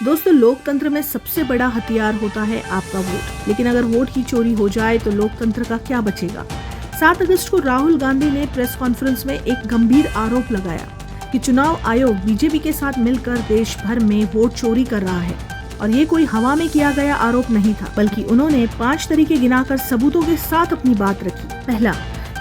दोस्तों, लोकतंत्र में सबसे बड़ा हथियार होता है आपका वोट, लेकिन अगर वोट ही चोरी हो जाए तो लोकतंत्र का क्या बचेगा। 7 अगस्त को राहुल गांधी ने प्रेस कॉन्फ्रेंस में एक गंभीर आरोप लगाया कि चुनाव आयोग बीजेपी के साथ मिलकर देश भर में वोट चोरी कर रहा है। और ये कोई हवा में किया गया आरोप नहीं था, बल्कि उन्होंने 5 तरीके गिनाकर सबूतों के साथ अपनी बात रखी। पहला,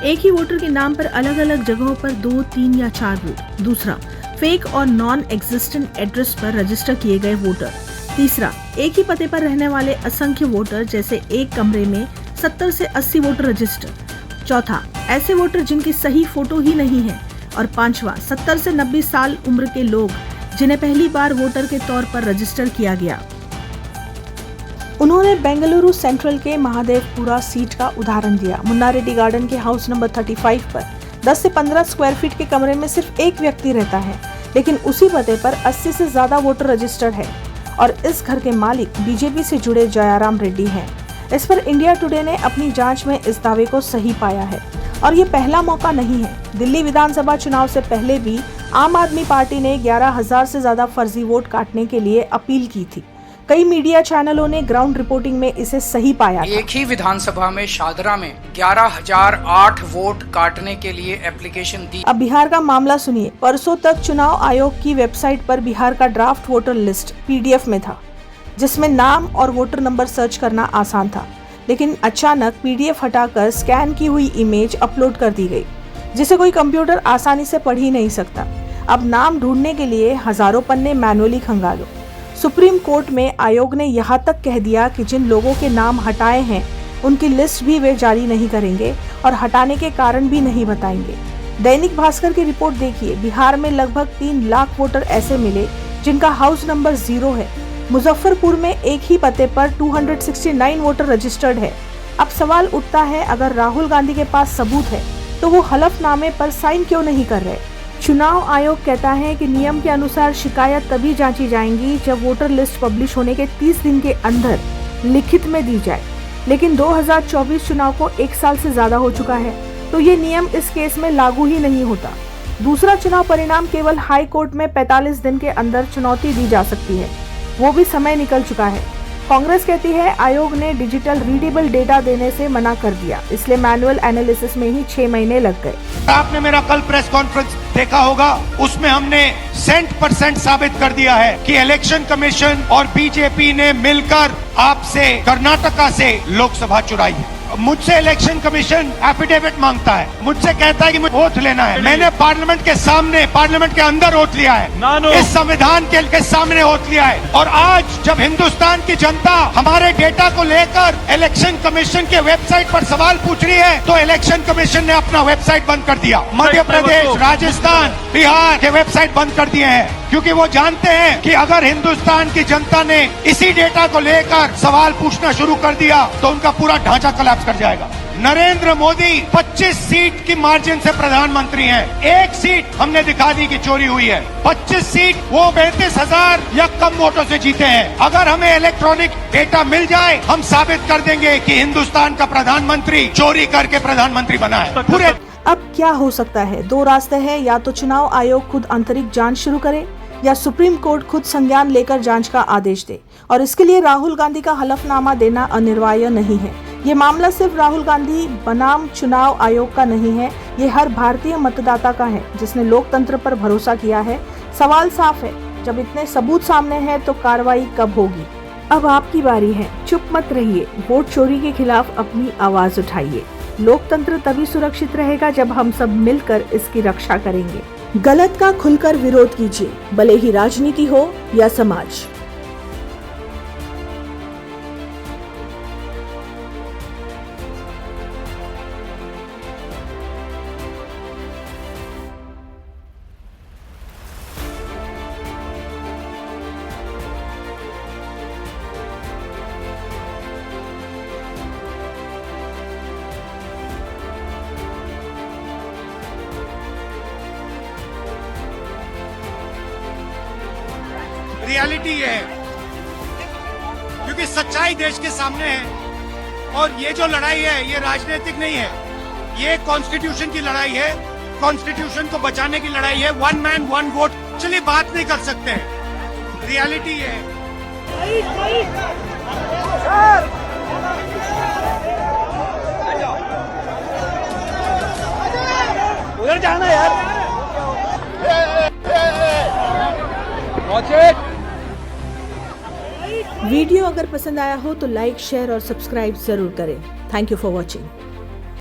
एक ही वोटर के नाम पर अलग अलग जगहों पर 2, 3 या 4 वोट। दूसरा, फेक और नॉन एग्जिस्टेंट एड्रेस पर रजिस्टर किए गए वोटर। तीसरा, एक ही पते पर रहने वाले असंख्य वोटर, जैसे एक कमरे में 70 से 80 वोटर रजिस्टर। चौथा, ऐसे वोटर जिनकी सही फोटो ही नहीं है। और पांचवा, 70 से 90 साल उम्र के लोग जिन्हें पहली बार वोटर के तौर पर रजिस्टर किया गया। उन्होंने बेंगलुरु सेंट्रल के महादेवपुरा सीट का उदाहरण दिया। मुन्ना रेड्डी गार्डन के हाउस नंबर 35 पर 10 से 15 स्क्वायर फीट के कमरे में सिर्फ एक व्यक्ति रहता है, लेकिन उसी पते पर 80 से ज्यादा वोटर रजिस्टर्ड है और इस घर के मालिक बीजेपी से जुड़े जयाराम रेड्डी हैं। इस पर इंडिया टुडे ने अपनी जांच में इस दावे को सही पाया है और ये पहला मौका नहीं है। दिल्ली विधानसभा चुनाव से पहले भी आम आदमी पार्टी ने 11,000 से ज्यादा फर्जी वोट काटने के लिए अपील की थी। कई मीडिया चैनलों ने ग्राउंड रिपोर्टिंग में इसे सही पाया था। एक ही विधानसभा में शादरा में 11,008 वोट काटने के लिए एप्लीकेशन दी। अब बिहार का मामला सुनिए। परसों तक चुनाव आयोग की वेबसाइट पर बिहार का ड्राफ्ट वोटर लिस्ट PDF में था, जिसमें नाम और वोटर नंबर सर्च करना आसान था। लेकिन अचानक PDF हटाकर स्कैन की हुई इमेज अपलोड कर दी गई, जिसे कोई कंप्यूटर आसानी से पढ़ ही नहीं सकता। अब नाम ढूंढने के लिए हजारों पन्ने मैनुअली खंगालो। सुप्रीम कोर्ट में आयोग ने यहाँ तक कह दिया कि जिन लोगों के नाम हटाए हैं उनकी लिस्ट भी वे जारी नहीं करेंगे और हटाने के कारण भी नहीं बताएंगे। दैनिक भास्कर की रिपोर्ट देखिए। बिहार में लगभग 3 लाख वोटर ऐसे मिले जिनका हाउस नंबर 0 है। मुजफ्फरपुर में एक ही पते पर 269 वोटर रजिस्टर्ड है। अब सवाल उठता है, अगर राहुल गांधी के पास सबूत है तो वो हलफनामे पर साइन क्यों नहीं कर रहे। चुनाव आयोग कहता है कि नियम के अनुसार शिकायत तभी जांची जाएंगी जब वोटर लिस्ट पब्लिश होने के 30 दिन के अंदर लिखित में दी जाए, लेकिन 2024 चुनाव को 1 साल से ज्यादा हो चुका है, तो ये नियम इस केस में लागू ही नहीं होता। दूसरा चुनाव परिणाम केवल हाई कोर्ट में 45 दिन के अंदर चुनौती दी जा सकती है, वो भी समय निकल चुका है। कांग्रेस कहती है आयोग ने डिजिटल रीडेबल डेटा देने से मना कर दिया, इसलिए मैनुअल एनालिसिस में ही 6 महीने लग गए। आपने मेरा कल प्रेस कॉन्फ्रेंस देखा होगा, उसमें हमने 100% साबित कर दिया है कि इलेक्शन कमीशन और बीजेपी ने मिलकर आपसे कर्नाटका से लोकसभा चुराई है। मुझसे इलेक्शन कमीशन एफिडेविट मांगता है, मुझसे कहता है कि मुझे ओथ लेना है। मैंने पार्लियामेंट के सामने, पार्लियामेंट के अंदर ओथ लिया है, इस संविधान के सामने ओथ लिया है। और आज जब हिंदुस्तान की जनता हमारे डेटा को लेकर इलेक्शन कमीशन के वेबसाइट पर सवाल पूछ रही है, तो इलेक्शन कमीशन ने अपना वेबसाइट बंद कर दिया। मध्य प्रदेश, राजस्थान, बिहार के वेबसाइट बंद कर दिए हैं, क्योंकि वो जानते हैं कि अगर हिंदुस्तान की जनता ने इसी डेटा को लेकर सवाल पूछना शुरू कर दिया तो उनका पूरा ढांचा कोलैप्स कर जाएगा। नरेंद्र मोदी 25 सीट की मार्जिन से प्रधानमंत्री हैं। 1 सीट हमने दिखा दी कि चोरी हुई है। 25 सीट वो 35,000 या कम वोटों से जीते हैं। अगर हमें इलेक्ट्रॉनिक डेटा मिल जाए, हम साबित कर देंगे कि हिंदुस्तान का प्रधानमंत्री चोरी करके प्रधानमंत्री बना है। पूरे अब क्या हो सकता है? 2 रास्ते हैं, या तो चुनाव आयोग खुद आंतरिक जांच शुरू करे या सुप्रीम कोर्ट खुद संज्ञान लेकर जांच का आदेश दे। और इसके लिए राहुल गांधी का हलफनामा देना अनिवार्य नहीं है। ये मामला सिर्फ राहुल गांधी बनाम चुनाव आयोग का नहीं है, ये हर भारतीय मतदाता का है जिसने लोकतंत्र पर भरोसा किया है। सवाल साफ है, जब इतने सबूत सामने हैं तो कार्रवाई कब होगी? अब आपकी बारी है, चुप मत रहिए, वोट चोरी के खिलाफ अपनी आवाज उठाइए। लोकतंत्र तभी सुरक्षित रहेगा जब हम सब मिलकर इसकी रक्षा करेंगे। गलत का खुलकर विरोध कीजिए, भले ही राजनीति हो या समाज। रियलिटी ये है, क्योंकि सच्चाई देश के सामने है। और ये जो लड़ाई है ये राजनीतिक नहीं है, ये कॉन्स्टिट्यूशन की लड़ाई है। कॉन्स्टिट्यूशन को बचाने की लड़ाई है। 1 मैन 1 वोट चलिए बात नहीं कर सकते हैं। रियलिटी ये है उधर जाना यार। वीडियो अगर पसंद आया हो तो लाइक, शेयर और सब्सक्राइब जरूर करें। Thank you for watching.